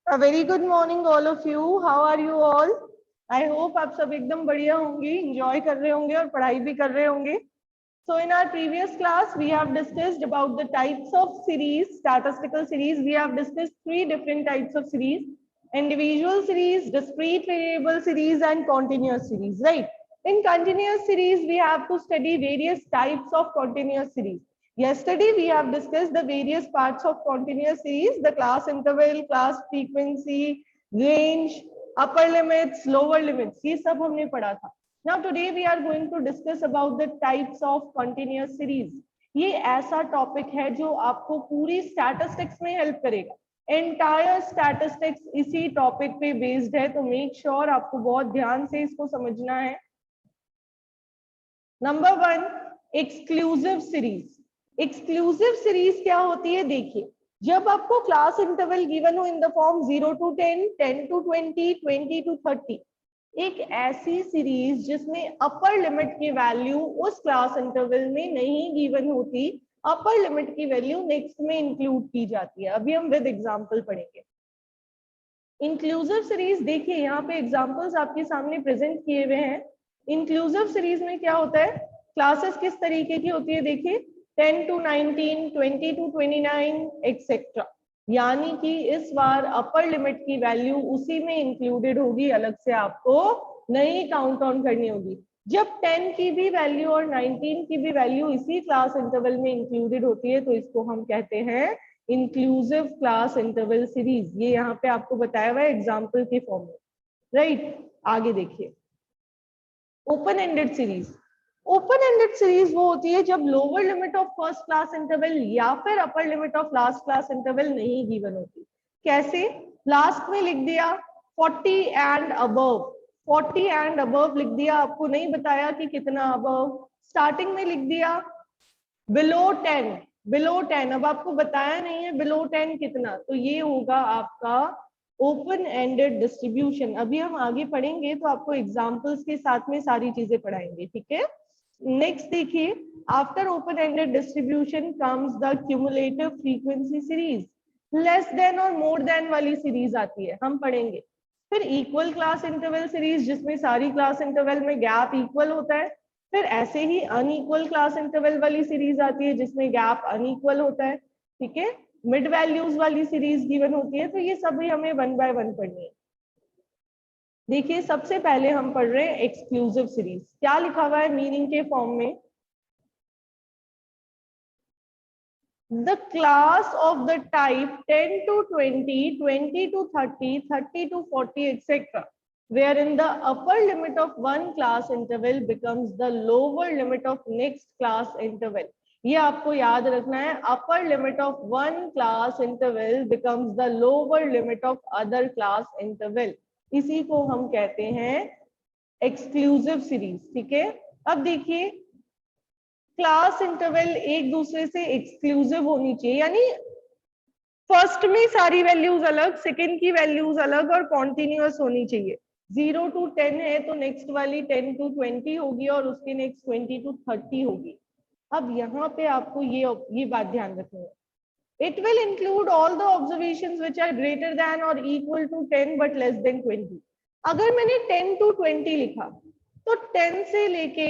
A very good morning all of you. How are you all? I hope आप सब एकदम बढ़िया होंगे, enjoy कर रहे होंगे और पढ़ाई भी कर रहे होंगे. So in our previous class, we have discussed about the types of series, statistical series. We have discussed three different types of series: individual series, discrete variable series, and continuous series. Right? In continuous series, we have to study various types of continuous series. Yesterday, we have discussed the various parts of continuous series: the class interval, class frequency, range, upper limits, lower limits. ये सब हमने पढ़ा था. Now today we are going to discuss about the types of continuous series. ये ऐसा topic है जो आपको पूरी स्टैटिस्टिक्स में हेल्प करेगा. एंटायर स्टैटिस्टिक्स इसी टॉपिक पे बेस्ड है, तो मेक श्योर आपको बहुत ध्यान से इसको समझना है. Number 1, exclusive series. Exclusive series क्या होती है? देखिए, जब आपको क्लास इंटरवल गिवन हो in the form 0 to 10, 10 to 20, 20 to 30, एक ऐसी सीरीज जिसमें अपर लिमिट की वैल्यू उस क्लास इंटरवल में नहीं गिवन होती, अपर लिमिट की वैल्यू नेक्स्ट में इंक्लूड की जाती है. अभी हम विद एग्जांपल पढ़ेंगे. इंक्लूसिव सीरीज देखिए, यहाँ पे एग्जांपल्स आपके सामने प्रेजेंट किए हुए हैं. इंक्लूसिव सीरीज में क्या होता है? क्लासेस किस तरीके की होती है? देखिए, 10 to 19, 20 to 29 एक्सेट्रा. यानी कि इस बार अपर लिमिट की वैल्यू उसी में इंक्लूडेड होगी, अलग से आपको नहीं काउंट ऑन करनी होगी. जब 10 की भी वैल्यू और 19 की भी वैल्यू इसी क्लास इंटरवल में इंक्लूडेड होती है, तो इसको हम कहते हैं इंक्लूसिव क्लास इंटरवल सीरीज. ये यहाँ पे आपको बताया हुआ है एग्जाम्पल के फॉर्म में. राइट, आगे देखिए. Open ended series. Open ended series वो होती है जब lower limit of first class interval या फिर upper limit of last class interval नहीं गिवन होती. कैसे? लास्ट में लिख दिया 40 एंड अबव, 40 एंड अबव लिख दिया, आपको नहीं बताया कि कितना अबव. स्टार्टिंग में लिख दिया बिलो 10, बिलो 10, अब आपको बताया नहीं है बिलो 10 कितना, तो ये होगा आपका ओपन एंडेड डिस्ट्रीब्यूशन. अभी हम आगे पढ़ेंगे तो आपको एग्जांपल्स के साथ में सारी चीजें पढ़ाएंगे. ठीक है. नेक्स्ट देखिए, after open ended distribution comes the cumulative frequency series. Less than और मोर देन वाली सीरीज आती है, हम पढ़ेंगे. फिर इक्वल क्लास इंटरवल सीरीज, जिसमें सारी क्लास इंटरवल में गैप इक्वल होता है. फिर ऐसे ही अनइक्वल क्लास इंटरवल वाली सीरीज आती है जिसमें गैप अनइक्वल होता है. ठीक है. मिड वैल्यूज वाली सीरीज गिवन होती है. तो ये सभी हमें 1 by 1 पढ़नी है. देखिए, सबसे पहले हम पढ़ रहे हैं एक्सक्लूसिव सीरीज. क्या लिखा हुआ है मीनिंग के फॉर्म में? The class of the type 10 to 20, 20 to 30, 30 to 40 etc., wherein the upper limit of one class interval becomes the lower limit of next class interval. ये आपको याद रखना है, upper limit of one class interval becomes the lower limit of other class interval. इसी को हम कहते हैं एक्सक्लूसिव सीरीज. ठीक है. अब देखिए, क्लास इंटरवल एक दूसरे से एक्सक्लूसिव होनी चाहिए, यानी फर्स्ट में सारी वैल्यूज अलग, सेकंड की वैल्यूज अलग और कॉन्टिन्यूअस होनी चाहिए. 0 to 10 है तो नेक्स्ट वाली 10 to 20 होगी और उसकी नेक्स्ट 20 to 30 होगी. अब यहाँ पे आपको ये बात ध्यान रखनी है. It will include all the observations which are greater than or equal to 10 but less than 20. अगर मैंने 10 to 20 लिखा तो 10 से लेके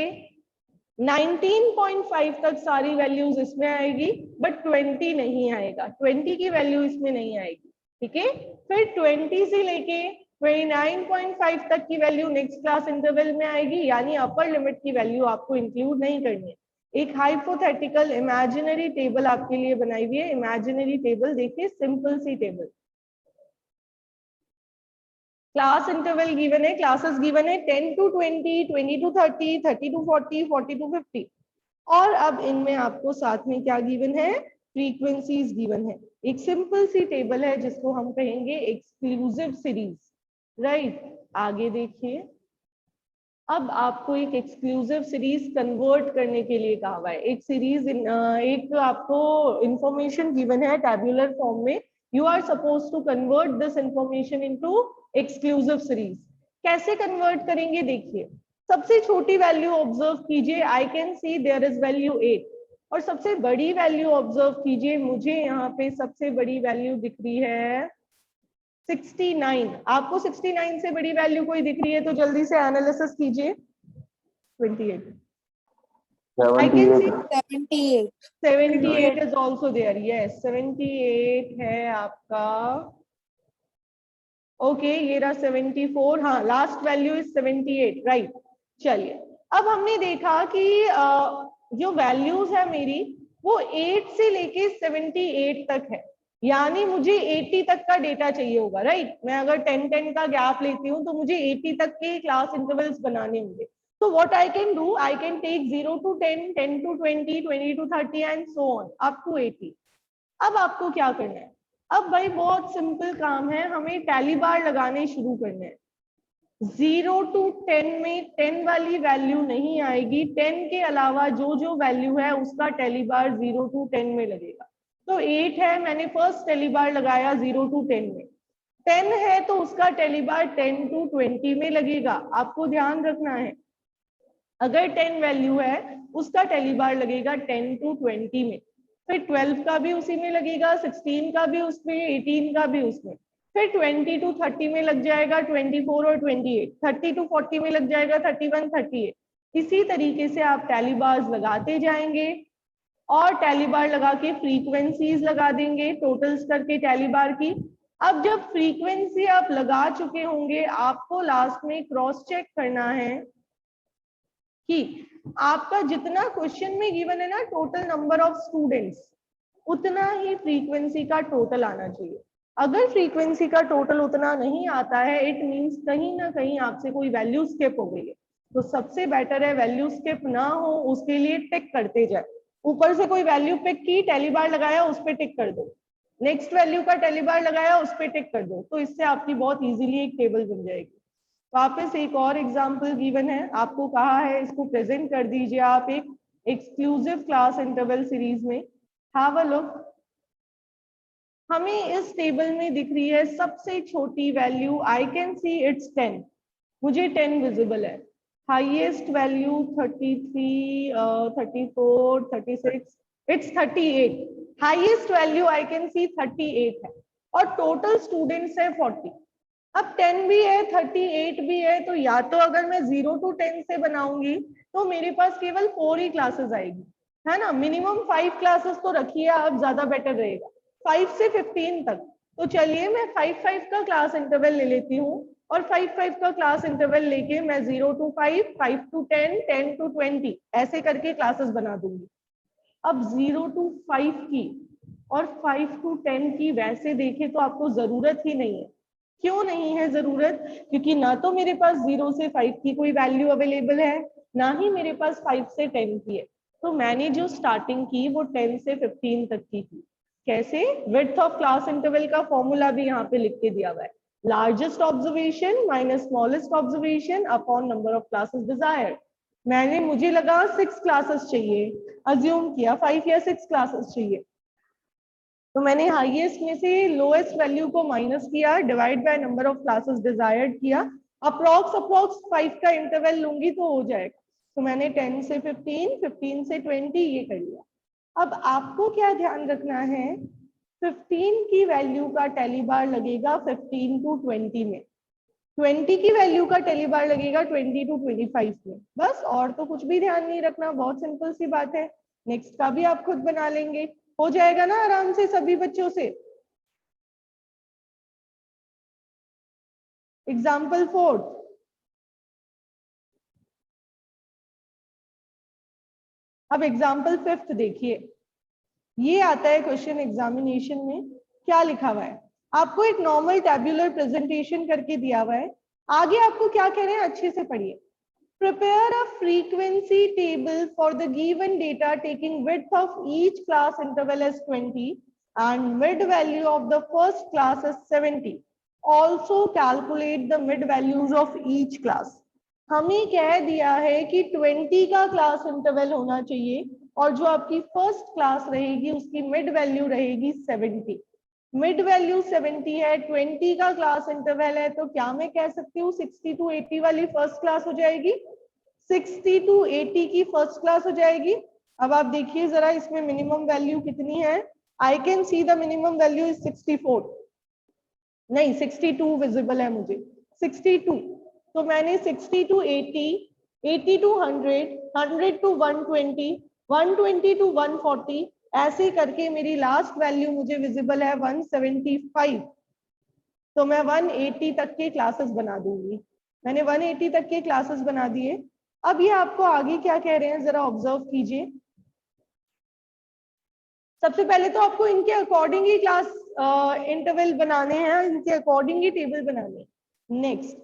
19.5 तक सारी वैल्यूज इसमें आएगी, बट 20 नहीं आएगा, 20 की वैल्यू इसमें नहीं आएगी. ठीक है. फिर 20 से लेके 29.5 तक की वैल्यू नेक्स्ट क्लास इंटरवल में आएगी, यानी अपर लिमिट की वैल्यू आपको इंक्लूड नहीं करनी है. एक हाइपोथेटिकल इमेजिनरी टेबल आपके लिए बनाई हुई है. इमेजिनरी टेबल देखिए, सिंपल सी टेबल. क्लास इंटरवल गिवन है, क्लासेस गिवन है 10 to 20, 20 to 30, 30 to 40, 40 to 50. और अब इनमें आपको साथ में क्या गिवन है? फ्रीक्वेंसीज गिवन है. एक सिंपल सी टेबल है जिसको हम कहेंगे एक्सक्लूसिव सीरीज. राइट, आगे देखिए. अब आपको एक एक्सक्लूसिव सीरीज कन्वर्ट करने के लिए कहा हुआ है. एक सीरीज एक आपको इंफॉर्मेशन गिवन है टैब्यूलर फॉर्म में. You are suppose to convert this information into exclusive series. कैसे कन्वर्ट करेंगे? देखिए, सबसे छोटी वैल्यू ऑब्जर्व कीजिए. I can see there is value 8. और सबसे बड़ी वैल्यू ऑब्जर्व कीजिए. मुझे यहाँ पे सबसे बड़ी वैल्यू दिख रही है 69, आपको 69 से बड़ी वैल्यू कोई दिख रही है तो जल्दी से एनालिसिस कीजिए। 28, I can see 78. 78 is also there. Yes, 78 है आपका। ओके, ये रहा 74। हाँ, लास्ट वैल्यू इज 78, राइट। चलिए, अब हमने देखा कि जो वैल्यूज है मेरी वो 8 से लेके 78 तक है, यानी मुझे 80 तक का डेटा चाहिए होगा, राइट। मैं अगर 10-10 का गैप लेती हूँ तो मुझे 80 तक के क्लास इंटरवल्स बनाने होंगे। So what I can do, I can take 0 to 10, 10 to 20, 20 to 30 and so on up to 80. अब आपको क्या करना है? अब भाई बहुत सिंपल काम है, हमें टैली बार लगाने शुरू करने हैं। 0 to 10 में 10 वाली वैल्यू नहीं आएगी, 10 के अलावा जो जो वैल्यू है उसका टैली बार 0 to 10 में लगेगा। तो 8 है, मैंने फर्स्ट टैली बार लगाया 0 to 10 में। 10 है तो उसका टैली बार 10 to 20 में लगेगा। आपको ध्यान रखना है, अगर 10 वैल्यू है उसका टैली बार लगेगा 10 to 20 में, फिर 12 का भी उसी में लगेगा, 16 का भी उसमें, 18 का भी उसमें, फिर 20 to 30 में लग जाएगा 24 और 28, 30 to 40 में लग जाएगा 31, 38। इसी तरीके से आप टैली बार्स लगाते जाएंगे और टैली बार लगा के फ्रीक्वेंसीज लगा देंगे टोटल्स करके टैली बार की। अब जब फ्रीक्वेंसी आप लगा चुके होंगे, आपको लास्ट में क्रॉस चेक करना है कि आपका जितना क्वेश्चन में गिवन है ना टोटल नंबर ऑफ स्टूडेंट्स, उतना ही फ्रीक्वेंसी का टोटल आना चाहिए। अगर फ्रीक्वेंसी का टोटल उतना नहीं आता है, इट मींस कहीं ना कहीं आपसे कोई वैल्यू स्किप हो गई है। तो सबसे बेटर है वैल्यू स्किप ना हो, उसके लिए टिक करते जाए। ऊपर से कोई वैल्यू पिक की, टैली बार लगाया, उस पर टिक कर दो, नेक्स्ट वैल्यू का टैली बार लगाया, उस पर टिक कर दो, तो इससे आपकी बहुत इजीली एक टेबल बन जाएगी। वापस एक और एग्जांपल गिवन है, आपको कहा है इसको प्रेजेंट कर दीजिए आप एक एक्सक्लूसिव क्लास इंटरवल सीरीज में। हैव अ लुक, हमें इस टेबल में दिख रही है सबसे छोटी value, I can see it's 10, मुझे 10 विजिबल है। Highest value 33, 34, 36, it's 38। Highest value I can सी 38 है और टोटल स्टूडेंट्स है 40। अब 10 भी है, 38 भी है, तो या तो अगर मैं 0 to 10 से बनाऊंगी तो मेरे पास केवल 4 ही क्लासेस आएगी, है ना। मिनिमम 5 क्लासेस तो रखिए आप, ज्यादा बेटर रहेगा, 5 से 15 तक। तो चलिए मैं 5-5 का क्लास इंटरवल ले लेती हूँ और 5-5 का क्लास इंटरवल लेके मैं 0 to 5, 5 to 10, 10 to 20 ऐसे करके क्लासेस बना दूंगी। अब 0 to 5 की और 5 to 10 की वैसे देखे तो आपको जरूरत ही नहीं है। क्यों नहीं है जरूरत? क्योंकि ना तो मेरे पास 0 से 5 की कोई वैल्यू अवेलेबल है, ना ही मेरे पास 5 से 10 की है। तो मैंने जो स्टार्टिंग की वो 10 से 15 तक की थी। कैसे? विड्थ ऑफ क्लास इंटरवल का फॉर्मूला भी यहाँ पे लिख के दिया हुआ है, largest observation minus smallest observation upon number of classes desired. मैंने, मुझे लगा 6 क्लासेस चाहिए, अज्यूम किया 5 या 6 क्लासेस चाहिए, तो मैंने हाईएस्ट में से लोएस्ट वैल्यू को माइनस किया, divide by number of classes desired किया, अप्रोक्स 5 का इंटरवल लूंगी तो हो जाएगा। तो मैंने 10 से 15, 15 से 20 ये कर लिया। अब आपको क्या ध्यान रखना है, 15 की वैल्यू का टैली बार लगेगा 15 to 20 में, 20 की वैल्यू का टैली बार लगेगा 20 to 25 में, बस। और तो कुछ भी ध्यान नहीं रखना, बहुत सिंपल सी बात है। नेक्स्ट का भी आप खुद बना लेंगे, हो जाएगा ना आराम से सभी बच्चों से। एग्जाम्पल 4, अब एग्जाम्पल 5 देखिए, ये आता है क्वेश्चन एग्जामिनेशन में। क्या लिखा हुआ है? आपको एक नॉर्मल टेबुलर प्रेजेंटेशन करके दिया हुआ है, आगे आपको क्या कह रहे हैं अच्छे से पढ़िए। Prepare a frequency table for the given data taking width of each class interval as 20 and mid value of the first class as 70. Also calculate the mid values of each class. हमें कह दिया है कि 20 का class interval होना चाहिए और जो आपकी फर्स्ट क्लास रहेगी उसकी मिड वैल्यू रहेगी 70। मिड वैल्यू 70 है, 20 का क्लास इंटरवल है, तो क्या मैं कह सकती हूँ 60 to 80 वाली फर्स्ट क्लास हो जाएगी, 60 to 80 की फर्स्ट क्लास हो जाएगी। अब आप देखिए जरा इसमें मिनिमम वैल्यू कितनी है, आई can see the minimum value is 64, नहीं 62 विजिबल है मुझे, 62। तो मैंने 60 to 80, 80 to 100, 100 to 120, 120 to 140 ऐसे करके मेरी लास्ट वैल्यू मुझे विजिबल है 175। तो मैं 180 तक के क्लासेस बना दूंगी। मैंने 180 तक के क्लासेस बना दिए। अब ये आपको आगे क्या कह रहे हैं जरा ऑब्जर्व कीजिए। सबसे पहले तो आपको इनके अकॉर्डिंग ही क्लास इंटरवल बनाने हैं, इनके अकॉर्डिंग ही टेबल बनाने हैं। Next,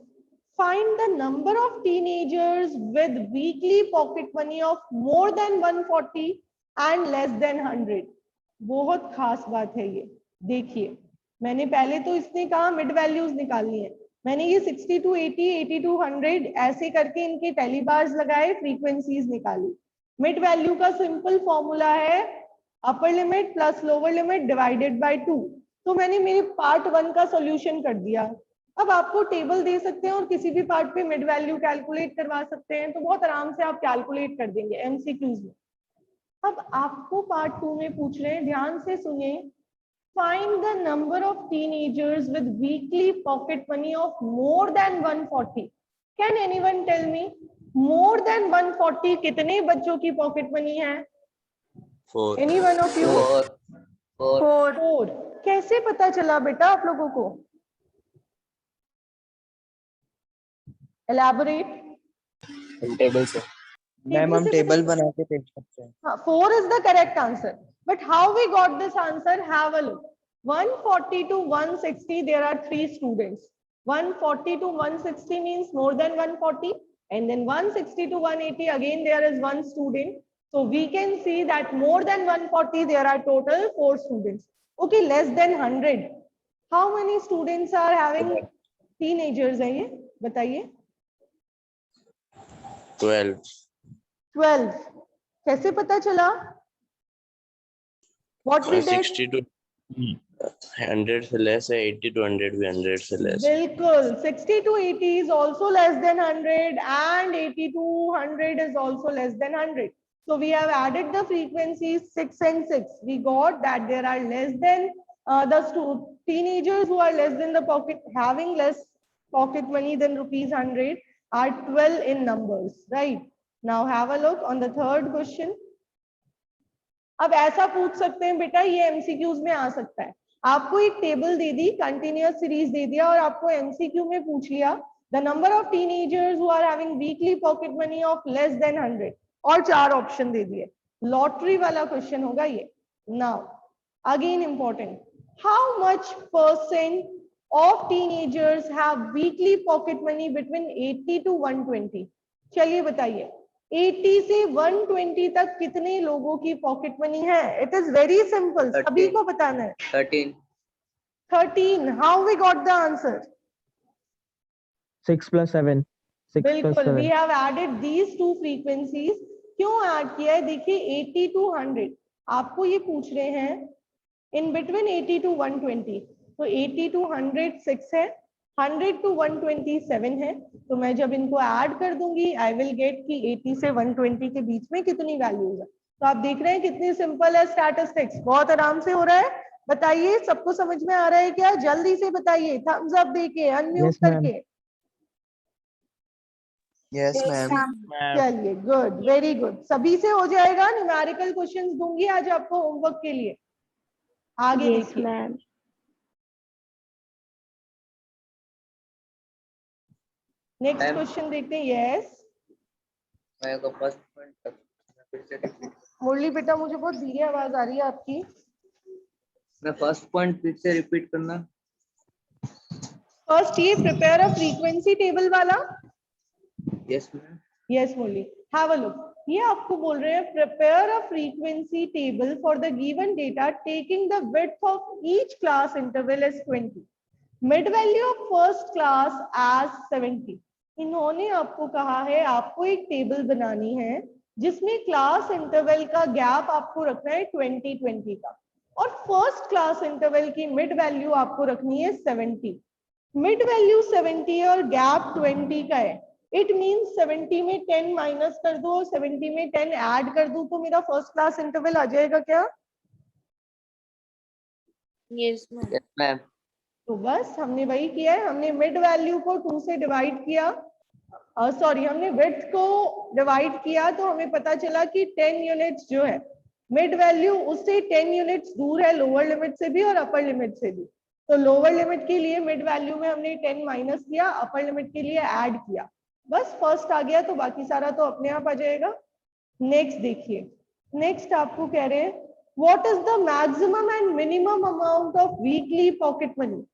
find the number of teenagers with weekly pocket money of more than 140 and less than 100। बहुत खास बात है ये। देखिए मैंने पहले तो इसने कहा मिड वैल्यूज निकालनी है, मैंने ये 60 to 80, 80 to 100 ऐसे करके इनके टेलीबार्स लगाए, फ्रीक्वेंसीज निकाली। मिड वैल्यू का सिंपल फॉर्मूला है upper limit plus lower limit divided by 2। तो मैंने मेरे पार्ट 1 का सॉल्यूशन कर दिया। अब आपको टेबल दे सकते हैं और किसी भी पार्ट पे मिड वैल्यू कैलकुलेट करवा सकते हैं, तो बहुत आराम से आप कैलकुलेट कर देंगे एमसीक्यूज में। अब आपको पार्ट 2 में पूछ रहे हैं, ध्यान से सुनिए। Find the number of teenagers with weekly pocket money of more than 140। Can anyone tell me more than 140 कितने बच्चों की पॉकेट मनी है? 4 एनी वन ऑफ यू? 4। कैसे पता चला बेटा आप लोगों को? एलैबोरेट। टेबल से मैम, हम टेबल बना के देख सकते हैं। 4 is the correct answer, but how we got this answer? Have a look. 140 to 160 there are 3 students. 140 to 160 means more than 140, and then 160 to 180 again there is 1 student. So we can see that more than 140 there are total 4 students. Okay, less than 100 how many students are having teenagers है ये बताइए? 12। कैसे पता चला? What we did? 60 to 100 से less है, 80 to 100 भी 100 से लेस। बिल्कुल, 60 to 80 is also less than 100 and 80 to 100 is also less than 100. So we have added the frequencies 6 and 6. We got that there are less than the teenagers who are less than the pocket, having less pocket money than rupees 100 are 12 in numbers, right? Now have a look on the third question. अब ऐसा पूछ सकते हैं बेटा, ये MCQs में आ सकता है। आपको एक टेबल दे दी, कंटिन्यूअस सीरीज दे दिया और आपको एमसीक्यू में पूछ लिया the number of teenagers who are having weekly pocket money of less than 100 और 4 ऑप्शन दे दिए। लॉटरी वाला क्वेश्चन होगा ये। Now again important, how much % of teenagers have weekly pocket money between 80 to 120? चलिए बताइए 80 से 120 तक कितने लोगों की पॉकेट मनी है? इट इज वेरी सिंपल, सभी को बताना है। 13। How we got the answer? 6 plus 7। बिल्कुल, we have added these 2 frequencies. क्यों ऐड किया है? देखिए 80 to 100 आपको ये पूछ रहे हैं इन बिटवीन 80 to 120, तो 80 to 100 6 है, 100 to 120 7 है। तो मैं जब इनको ऐड कर दूंगी आई विल गेट कि 80 से 120 के बीच में कितनी वैल्यूज है। तो आप देख रहे हैं कितनी सिंपल है स्टैटिस्टिक्स, बहुत आराम से हो रहा है। बताइए सबको समझ में आ रहा है क्या? जल्दी से बताइए, थम्स अप देके, अनम्यूट करके। Yes ma'am. चलिए गुड, वेरी गुड, सभी से हो जाएगा। न्यूमेरिकल क्वेश्चंस दूंगी आज आपको होमवर्क के लिए। आगे देखिए मैम, नेक्स्ट क्वेश्चन देखते हैं। यस मुरली बेटा, मुझे बहुत धीरे आवाज आ रही है आपकी। मैं फर्स्ट पॉइंट फिर से रिपीट करना। फर्स्ट ये प्रिपेयर अ फ्रीक्वेंसी टेबल वाला। Yes ma'am. Yes Murali, have a look. ये आपको बोल रहे हैं prepare a frequency table for the given data taking the width of each class interval as 20, mid value of first class as 70। इन्होंने आपको कहा है आपको एक टेबल बनानी है जिसमें क्लास इंटरवल का गैप आपको रखना है 20-20 का, और फर्स्ट क्लास इंटरवल की मिड वैल्यू आपको रखनी है 70। मिड वैल्यू 70 और गैप 20 का है। इट मींस 70 में 10 माइनस कर दो और 70 में 10 ऐड कर दूं तो मेरा फर्स्ट क्लास इंटरवल आ जाएगा क्या? Yes ma'am. तो बस हमने वही किया है, हमने मिड वैल्यू को 2 से डिवाइड किया, सॉरी हमने विड्थ को डिवाइड किया, तो हमें पता चला कि 10 यूनिट्स जो है मिड वैल्यू उससे 10 यूनिट्स दूर है लोअर लिमिट से भी और अपर लिमिट से भी। तो लोअर लिमिट के लिए मिड वैल्यू में हमने 10 माइनस किया, अपर लिमिट के लिए ऐड किया, बस फर्स्ट आ गया, तो बाकी सारा तो अपने आप आ जाएगा। नेक्स्ट देखिए, नेक्स्ट आपको कह रहे हैं what is the maximum and minimum amount of weekly pocket money.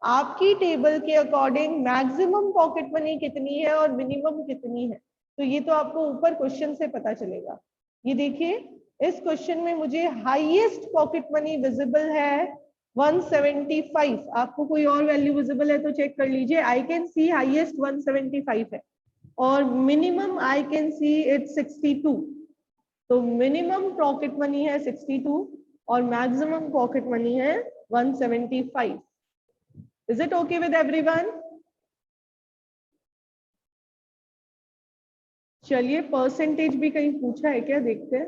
आपकी टेबल के अकॉर्डिंग मैक्सिमम पॉकेट मनी कितनी है और मिनिमम कितनी है, तो ये तो आपको ऊपर क्वेश्चन से पता चलेगा। ये देखिए इस क्वेश्चन में मुझे हाईएस्ट पॉकेट मनी विजिबल है 175। आपको कोई और वैल्यू विजिबल है तो चेक कर लीजिए। आई कैन सी हाईएस्ट 175 है और minimum I can see it's 62। तो मिनिमम पॉकेट मनी है 62 और मैक्सिमम पॉकेट मनी है 175। Is it okay with everyone? चलिए परसेंटेज भी कहीं पूछा है क्या, देखते हैं।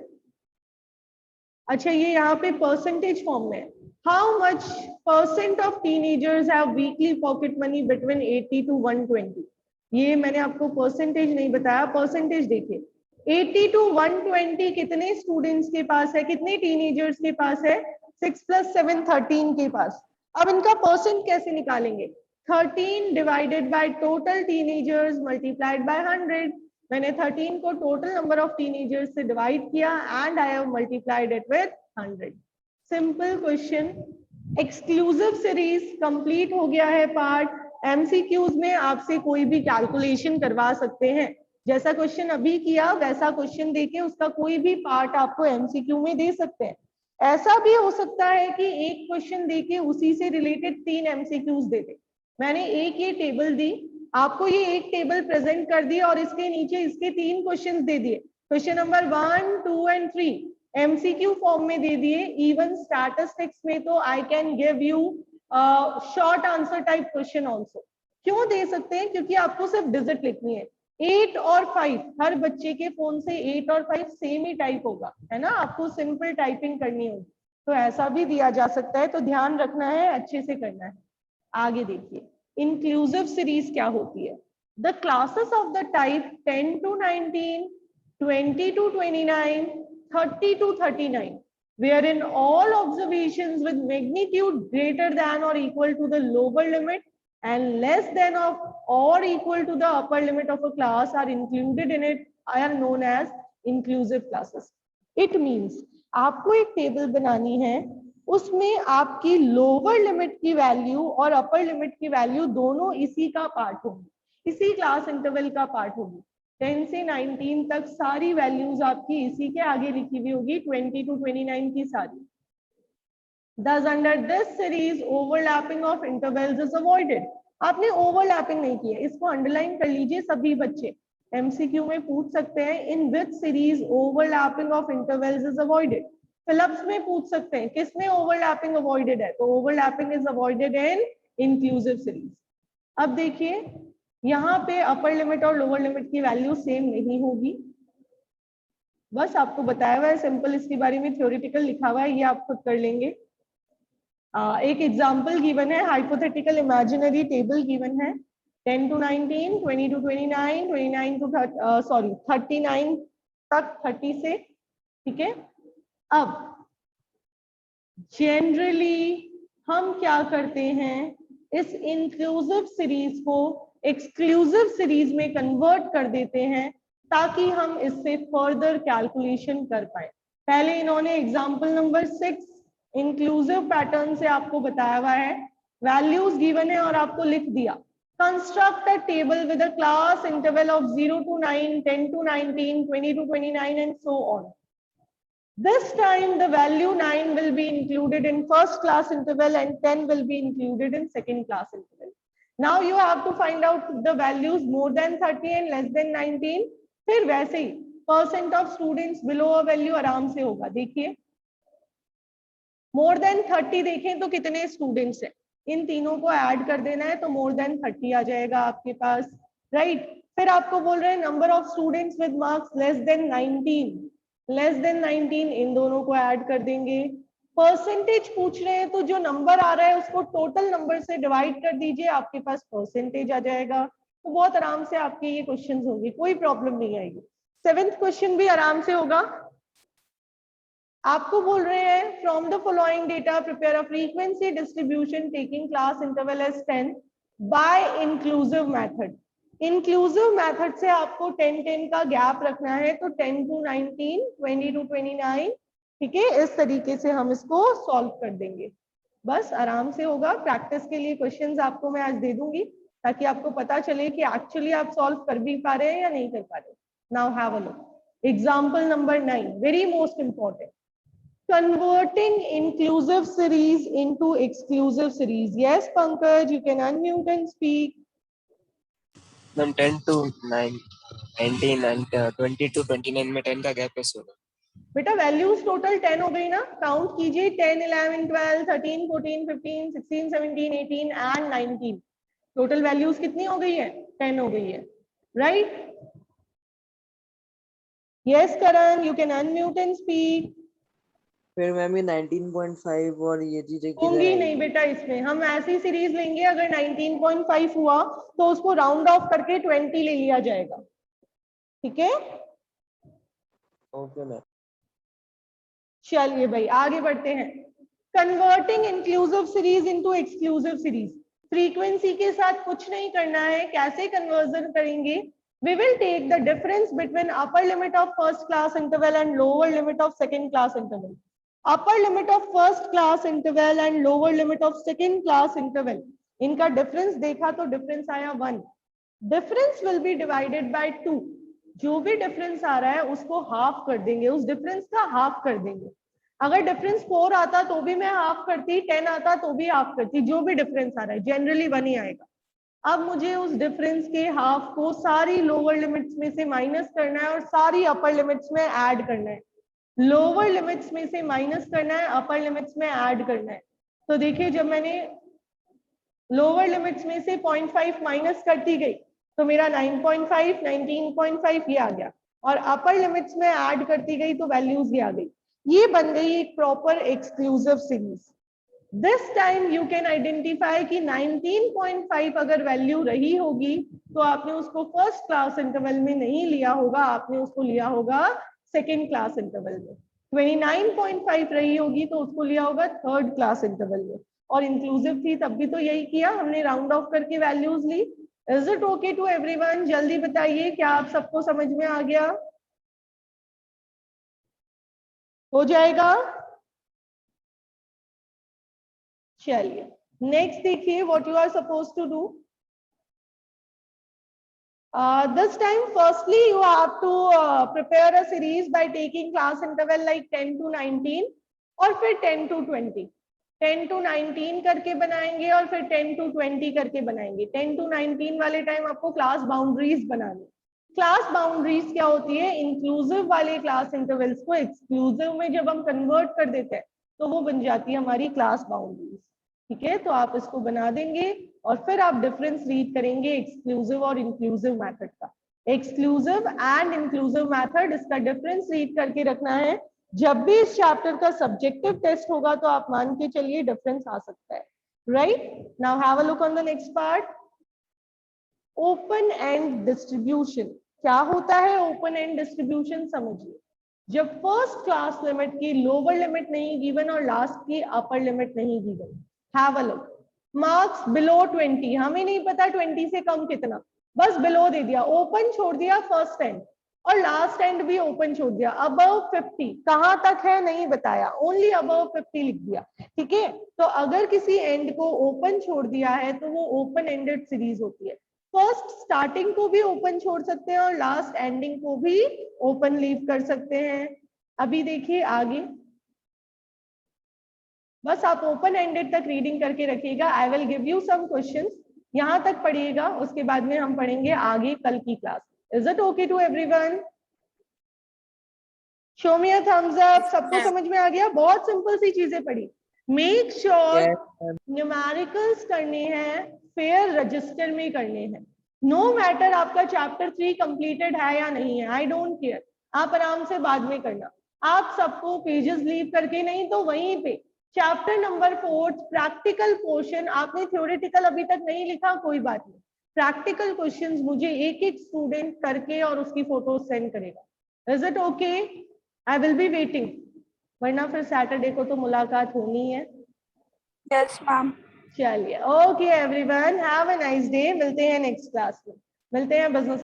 अच्छा ये यहाँ पे परसेंटेज फॉर्म में, how much percent of teenagers have weekly pocket money between 80 to 120। ये मैंने आपको परसेंटेज नहीं बताया, परसेंटेज देखिए 80 to 120 कितने स्टूडेंट्स के पास है, कितने टीनेजर्स के पास है, 6 + 7 13 के पास। अब इनका परसेंट कैसे निकालेंगे, 13 divided by total teenagers multiplied by 100। मैंने 13 को टोटल नंबर ऑफ टीनेजर्स से डिवाइड किया and I have multiplied it with 100। Simple question. Exclusive series complete हो गया है पार्ट। एमसीक्यूज में आपसे कोई भी कैलकुलेशन करवा सकते हैं, जैसा क्वेश्चन अभी किया वैसा क्वेश्चन देके उसका कोई भी पार्ट आपको एमसीक्यू में दे सकते हैं। ऐसा भी हो सकता है कि एक क्वेश्चन देके उसी से रिलेटेड 3 एमसीक्यूज दे दे। मैंने एक ये टेबल दी आपको, ये एक टेबल प्रेजेंट कर दी और इसके नीचे इसके 3 क्वेश्चंस दे दिए, question number 1, 2 and 3 MCQ form में दे दिए। इवन स्टैटिस्टिक्स में तो I can give you short answer type question also. क्यों दे सकते हैं, क्योंकि आपको सिर्फ डिजिट लिखनी है। 8 और 5 हर बच्चे के फोन से 8 और 5 सेम ही टाइप होगा, है ना, आपको सिंपल टाइपिंग करनी होगी, तो ऐसा भी दिया जा सकता है, तो ध्यान रखना है, अच्छे से करना है। आगे देखिए इंक्लूसिव सीरीज क्या होती है। The classes of the type 10 to 19, 20 to 29, 30 to 39 wherein all observations with magnitude greater than or equal to the lower limit and less than of or equal to the upper limit of a class are included in it are known as inclusive classes. It means आपको एक table बनानी है, उसमें आपकी lower limit की value और upper limit की value दोनों इसी का पार्ट होगी, इसी क्लास इंटरवल का पार्ट होगी। 10 से 19 तक सारी वैल्यूज आपकी इसी के आगे लिखी हुई होगी, 20 to 29 की सारी। Thus under this series overlapping of intervals is avoided। आपने ओवरलैपिंग नहीं किया, इसको अंडरलाइन कर लीजिए सभी बच्चे, एमसीक्यू में पूछ सकते हैं in which series overlapping of intervals is avoided. Fill ups में पूछ सकते हैं किसमें ओवरलैपिंग अवॉइडेड है, तो overlapping is avoided in inclusive series. अब देखिए यहाँ पे अपर लिमिट और लोअर लिमिट की वैल्यू सेम नहीं होगी, बस आपको बताया हुआ है सिंपल, इसके बारे में थ्योरेटिकल लिखा हुआ है, ये आप खुद कर लेंगे। एक एग्जाम्पल गिवन है, हाइपोथेटिकल इमेजिनरी टेबल गिवन है, 10 to 19, 20 to 29, 29 to 39 तक 30 से, ठीक है। अब जनरली हम क्या करते हैं, इस इंक्लूसिव सीरीज को एक्सक्लूसिव सीरीज में कन्वर्ट कर देते हैं ताकि हम इससे फर्दर कैलकुलेशन कर पाए। पहले इन्होंने एग्जाम्पल नंबर 6 इंक्लूसिव पैटर्न से आपको बताया हुआ है, वैल्यूज गिवन है और आपको लिख दिया, construct a table with a class interval of 0 to 9, 10 to 19, 20 to 29 and so on. This time the value 9 will be included in first class interval and 10 will be included in second class interval. Now you have to find out the values more than 30 and less than 19. फिर वैसे ही percent of students below a value आराम से होगा। देखिए more than 30 देखें तो कितने स्टूडेंट्स हैं, इन तीनों को ऐड कर देना है तो मोर देन 30 आ जाएगा आपके पास, राइट। फिर आपको बोल रहे हैं number of students with marks less than 19, इन दोनों को ऐड कर देंगे, परसेंटेज पूछ रहे हैं तो जो नंबर आ रहा है उसको टोटल नंबर से डिवाइड कर दीजिए, आपके पास परसेंटेज आ जाएगा। तो बहुत आराम से आपके ये क्वेश्चंस होंगे, कोई प्रॉब्लम नहीं आएगी। 7th क्वेश्चन भी आराम से होगा। आपको बोल रहे हैं from the following data prepare a frequency distribution taking class interval as 10 by inclusive method. Inclusive method से आपको 10-10 का गैप रखना है, तो 10 to 19, 20 to 29, ठीक है, इस तरीके से हम इसको सॉल्व कर देंगे। बस आराम से होगा। प्रैक्टिस के लिए क्वेश्चंस आपको मैं आज दे दूंगी ताकि आपको पता चले कि एक्चुअली आप सॉल्व कर भी पा रहे हैं या नहीं कर पा रहे। Now have a look. Example number 9, very most important. Converting inclusive series into exclusive series. Yes, Pankaj, you can unmute and speak. Ma'am 10 to 9 19 and 20 to 29 में 10 का गैप कैसे होगा? बेटा वैल्यूज टोटल 10 हो गई ना, काउंट कीजिए 10, 11, 12, 13, 14, 15, 16, 17, 18 एंड 19। टोटल वैल्यूज कितनी हो गई है? 10 हो गई है, right? Yes Karan, you can unmute and speak. फिर मैम ये 19.5 और ये चीजें होंगी नहीं बेटा, इसमें हम ऐसी सीरीज लेंगे अगर 19.5 हुआ तो उसको राउंड ऑफ करके 20 ले लिया जाएगा, ठीक है? Okay ma'am. चलिए भाई आगे बढ़ते हैं। Converting inclusive series into exclusive series. Frequency के साथ कुछ नहीं करना है, कैसे कन्वर्जन करेंगे? We will take the difference between upper limit of first class interval and lower limit of second class interval. Upper limit of first class interval and lower limit of second class interval, इनका difference देखा तो difference आया 1. Difference will be divided by 2. जो भी difference आ रहा है उसको half कर देंगे, उस डिफरेंस का हाफ कर देंगे। अगर डिफरेंस 4 आता तो भी मैं हाफ करती, 10 आता तो भी हाफ करती, जो भी डिफरेंस आ रहा है जनरली 1 ही आएगा। अब मुझे उस डिफरेंस के हाफ को सारी लोअर लिमिट्स में से माइनस करना है और सारी अपर लिमिट्स में ऐड करना है। लोअर लिमिट्स में से माइनस करना है, अपर लिमिट्स में ऐड करना है। तो देखिए जब मैंने लोअर लिमिट्स में से 0.5 माइनस करती गई तो मेरा 9.5, 19.5 ये आ गया, और अपर लिमिट्स में ऐड करती गई तो वैल्यूज ये आ गई। ये बन गई एक proper exclusive series. This time you can identify कि 19.5 अगर वैल्यू रही होगी तो आपने उसको फर्स्ट क्लास इंटरवल में नहीं लिया होगा, आपने उसको लिया होगा सेकेंड क्लास इंटरवल में। 29.5 रही होगी तो उसको लिया होगा थर्ड क्लास इंटरवल में। और इंक्लूसिव थी तब भी तो यही किया हमने, राउंड ऑफ करके वैल्यूज ली। Is it okay to everyone? जल्दी बताइए, क्या आप सबको समझ में आ गया? हो जाएगा? चलिए नेक्स्ट देखिए, what you are suppose to do. This time firstly you have to prepare a series by taking class interval like 10 to 19 और फिर 10 to 20, 10 to 19 करके बनाएंगे और फिर 10 to 20 करके बनाएंगे। 10 to 19 वाले टाइम आपको क्लास बाउंड्रीज बनानी। क्लास बाउंड्रीज क्या होती है? इंक्लूसिव वाले क्लास इंटरवल्स को एक्सक्लूसिव में जब हम कन्वर्ट कर देते हैं तो वो बन जाती है हमारी क्लास बाउंड्रीज, ठीक है? तो आप इसको बना देंगे और फिर आप डिफरेंस रीड करेंगे एक्सक्लूसिव और इंक्लूसिव मेथड का। एक्सक्लूसिव एंड इंक्लूसिव मेथड, इसका डिफरेंस रीड करके रखना है। जब भी इस चैप्टर का सब्जेक्टिव टेस्ट होगा तो आप मान के चलिए डिफरेंस आ सकता है, right? Now have a look on the next part. Open and distribution. क्या होता है ओपन एंड डिस्ट्रीब्यूशन? समझिए, जब फर्स्ट क्लास लिमिट की लोअर लिमिट नहीं गिवन और लास्ट की अपर लिमिट नहीं given. Have a look. Marks below 20, हमें नहीं पता 20 से कम कितना, बस बिलो दे दिया, ओपन छोड़ दिया फर्स्ट एंड और लास्ट एंड भी ओपन छोड़ दिया। अबव 50 कहां तक है नहीं बताया, ओनली अबव 50 लिख दिया, ठीक है? तो अगर किसी एंड को ओपन छोड़ दिया है तो वो ओपन एंडेड सीरीज होती है। फर्स्ट स्टार्टिंग को भी ओपन छोड़ सकते हैं और लास्ट एंडिंग को भी ओपन लीव कर सकते हैं। अभी देखिए आगे, बस आप ओपन एंडेड तक रीडिंग करके रखिएगा। I will give you some questions, यहां तक पढ़िएगा, उसके बाद में हम पढ़ेंगे आगे कल की class. Is it okay to everyone? Show me a thumbs up. सबको समझ में आ गया? बहुत सिंपल सी चीजें पढ़ी। मेक श्योर न्यूमेरिकल्स करने हैं फेयर रजिस्टर में करने हैं। नो मैटर आपका चैप्टर 3 कंप्लीटेड है या नहीं है, आई डोंट केयर, आप आराम से बाद में करना। आप सबको पेजेस लीव करके नहीं तो वहीं पे चैप्टर नंबर 4 प्रैक्टिकल पोर्शन, आपने थ्योरेटिकल अभी तक नहीं लिखा, कोई बात नहीं, प्रैक्टिकल क्वेश्चंस मुझे एक एक स्टूडेंट करके और उसकी फोटो सेंड करेगा। Is it okay? I will be waiting, वरना फिर सैटरडे को तो मुलाकात होनी है। Yes ma'am. चलिए, okay everyone, have a nice day, मिलते हैं नेक्स्ट क्लास में, मिलते हैं बिजनेस